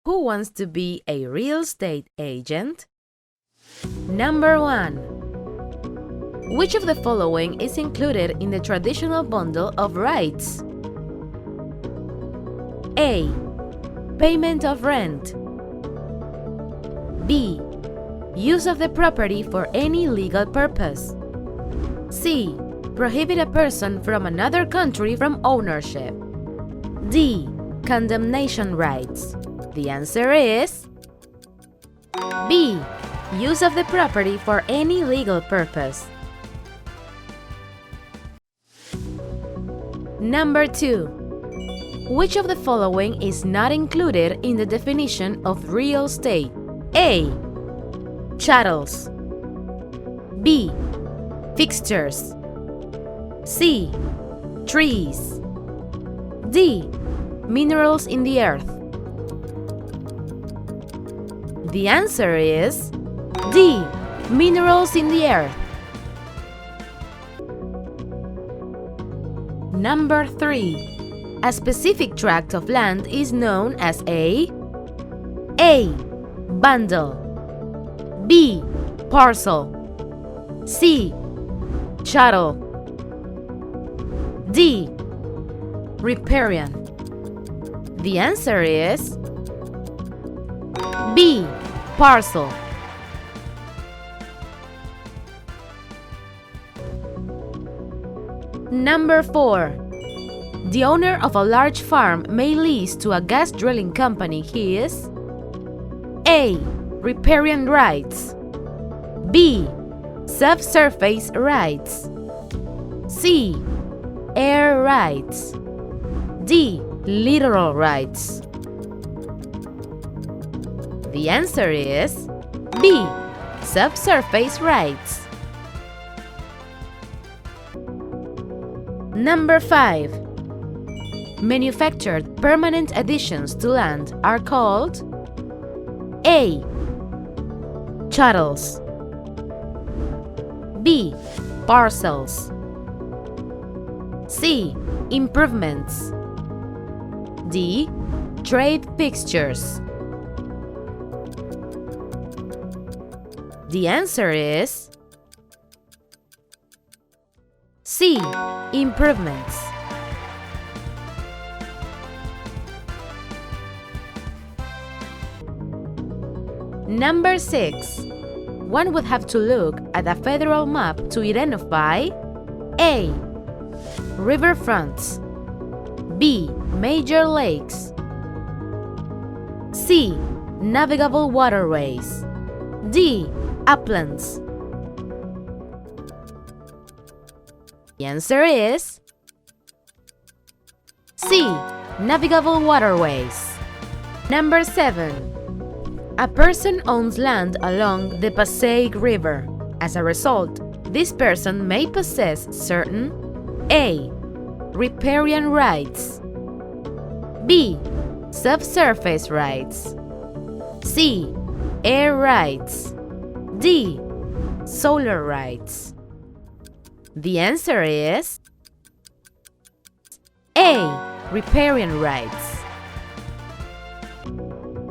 Who wants to be a real estate agent? Number 1. Which of the following is included in the traditional bundle of rights? A. Payment of rent. B. Use of the property for any legal purpose. C. Prohibit a person from another country from ownership. D. Condemnation rights. The answer is B. Use of the property for any legal purpose. Number 2. Which of the following is not included in the definition of real estate? A. Chattels. B. Fixtures. C. Trees. D. Minerals in the earth. The answer is D. Minerals in the earth. Number 3. A specific tract of land is known as A. Bundle. B. Parcel. C. Chattel. D. Riparian. The answer is B. Parcel. Number 4. The owner of a large farm may lease to a gas drilling company his A. Riparian rights. B. Subsurface rights. C. Air rights. D. Littoral rights. The answer is B. Subsurface rights. Number 5. Manufactured permanent additions to land are called A. Chattels. B. Parcels. C. Improvements. D. Trade fixtures. The answer is C. Improvements. Number 6. One would have to look at a federal map to identify A. Riverfronts. B. Major lakes. C. Navigable waterways. D. Uplands. The answer is C. Navigable waterways. Number 7. A person owns land along the Passaic River. As a result, this person may possess certain A. Riparian rights. B. Subsurface rights. C. Air rights. D. Solar rights. The answer is A. Riparian rights.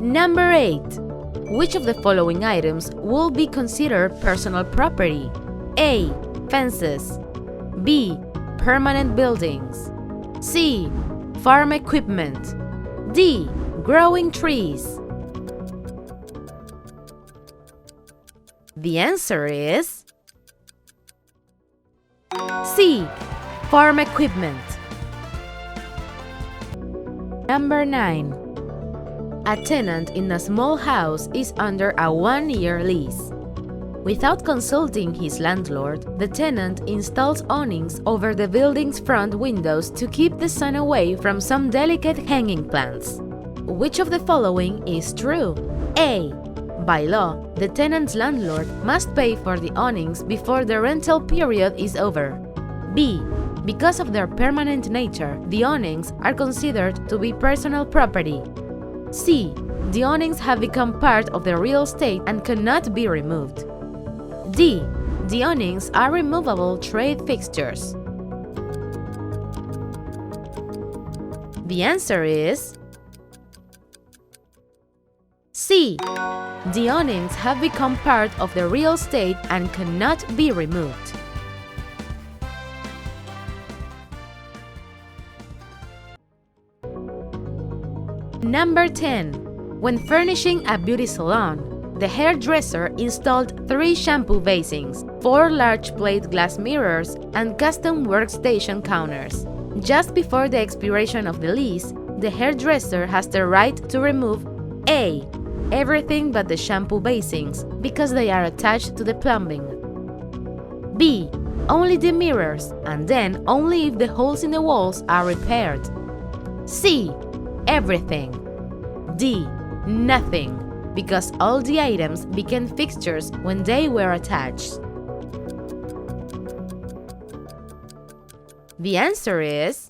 Number 8. Which of the following items will be considered personal property? A. Fences. B. Permanent buildings. C. Farm equipment. D. Growing trees. The answer is C. Farm equipment. Number 9. A tenant in a small house is under a 1-year lease. Without consulting his landlord, the tenant installs awnings over the building's front windows to keep the sun away from some delicate hanging plants. Which of the following is true? A. By law, the tenant's landlord must pay for the awnings before the rental period is over. B. Because of their permanent nature, the awnings are considered to be personal property. C. The awnings have become part of the real estate and cannot be removed. D. The awnings are removable trade fixtures. The answer is C. The awnings have become part of the real estate and cannot be removed. Number 10. When furnishing a beauty salon, the hairdresser installed 3 shampoo basins, 4 large plate glass mirrors, and custom workstation counters. Just before the expiration of the lease, the hairdresser has the right to remove A. Everything but the shampoo basins, because they are attached to the plumbing. B. Only the mirrors, and then only if the holes in the walls are repaired. C. Everything. D. Nothing, because all the items became fixtures when they were attached. The answer is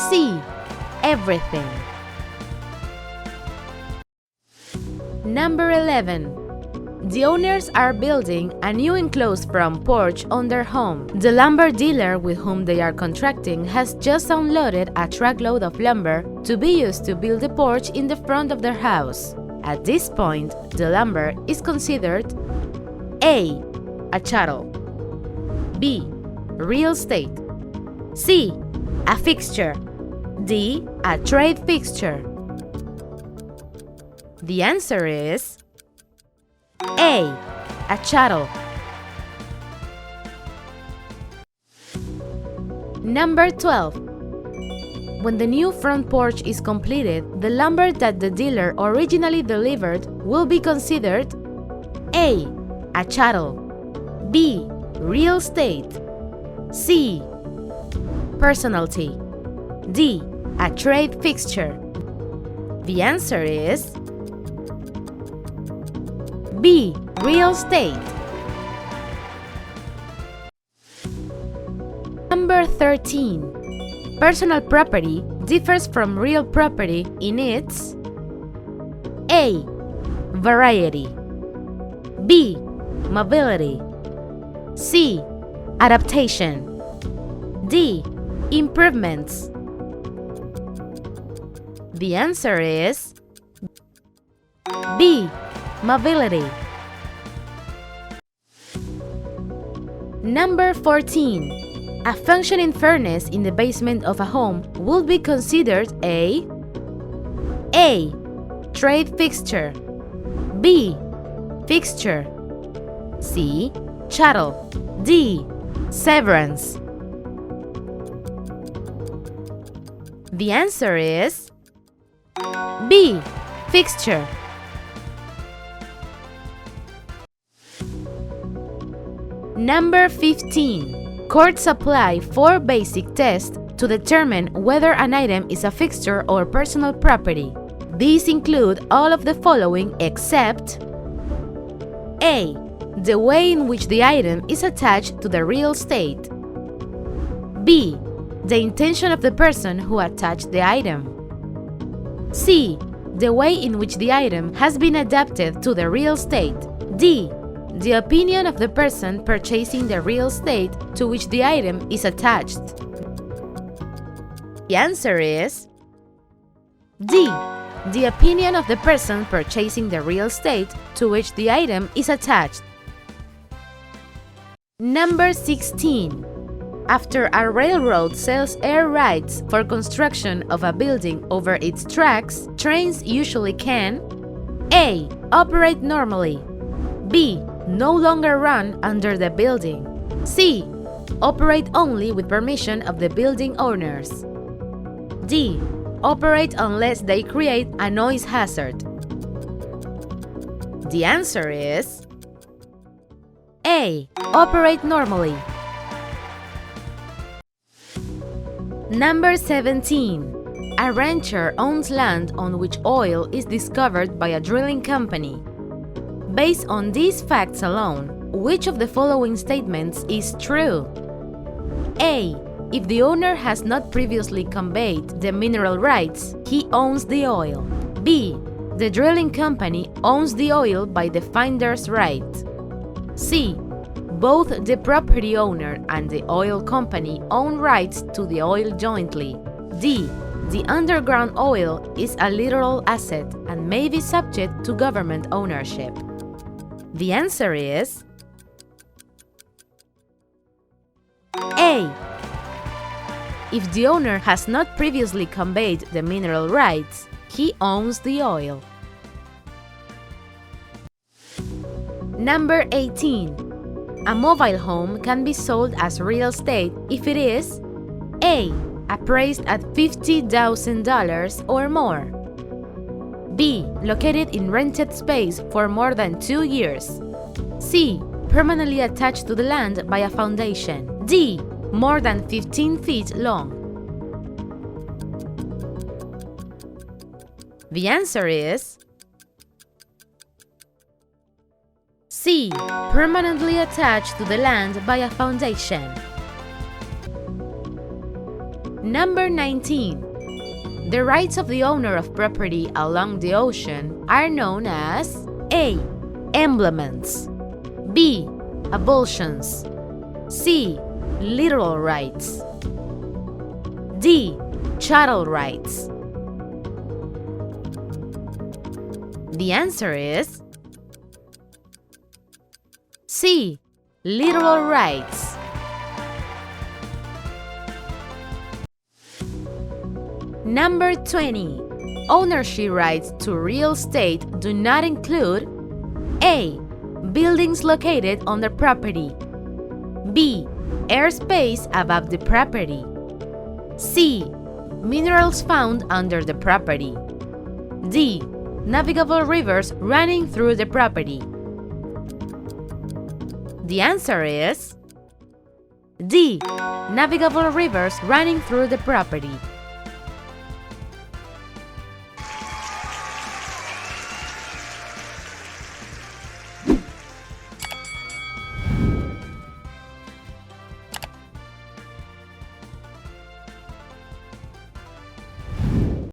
C. Everything. Number 11. The owners are building a new enclosed front porch on their home. The lumber dealer with whom they are contracting has just unloaded a truckload of lumber to be used to build the porch in the front of their house. At this point, the lumber is considered A. A chattel, B. Real estate, C. A fixture, D. A trade fixture. The answer is A. A chattel. Number 12. When the new front porch is completed, the lumber that the dealer originally delivered will be considered A. A chattel, B. Real estate, C. Personality, D. A trade fixture. The answer is B. Real estate. Number 13. Personal property differs from real property in its A. Variety, B. Mobility, C. Adaptation, D. Improvements. The answer is B. Mobility. Number 14. A functioning furnace in the basement of a home would be considered A. Trade fixture, B. Fixture, C. Chattel, D. Severance. The answer is B. Fixture. Number 15. Courts apply 4 basic tests to determine whether an item is a fixture or personal property. These include all of the following except A. The way in which the item is attached to the real estate, B. The intention of the person who attached the item, C. The way in which the item has been adapted to the real estate, D. The opinion of the person purchasing the real estate to which the item is attached. The answer is D. The opinion of the person purchasing the real estate to which the item is attached. Number 16. After a railroad sells air rights for construction of a building over its tracks, trains usually can A. Operate normally, B. No longer run under the building, C. Operate only with permission of the building owners, D. Operate unless they create a noise hazard. The answer is A. Operate normally. Number 17. A rancher owns land on which oil is discovered by a drilling company. Based on these facts alone, which of the following statements is true? A. If the owner has not previously conveyed the mineral rights, he owns the oil. B. The drilling company owns the oil by the finder's right. C. Both the property owner and the oil company own rights to the oil jointly. D. The underground oil is a literal asset and may be subject to government ownership? The answer is A. If the owner has not previously conveyed the mineral rights, he owns the oil. Number 18. A mobile home can be sold as real estate if it is A. Appraised at $50,000 or more. B. Located in rented space for more than 2 years. C. Permanently attached to the land by a foundation. D. More than 15 feet long. The answer is C. Permanently attached to the land by a foundation. Number 19. The rights of the owner of property along the ocean are known as A. Emblements, B. Avulsions, C. Literal rights, D. Chattel rights. The answer is C. Literal rights. Number 20. Ownership rights to real estate do not include A. Buildings located on the property, B. Airspace above the property, C. Minerals found under the property, D. Navigable rivers running through the property. The answer is D. Navigable rivers running through the property.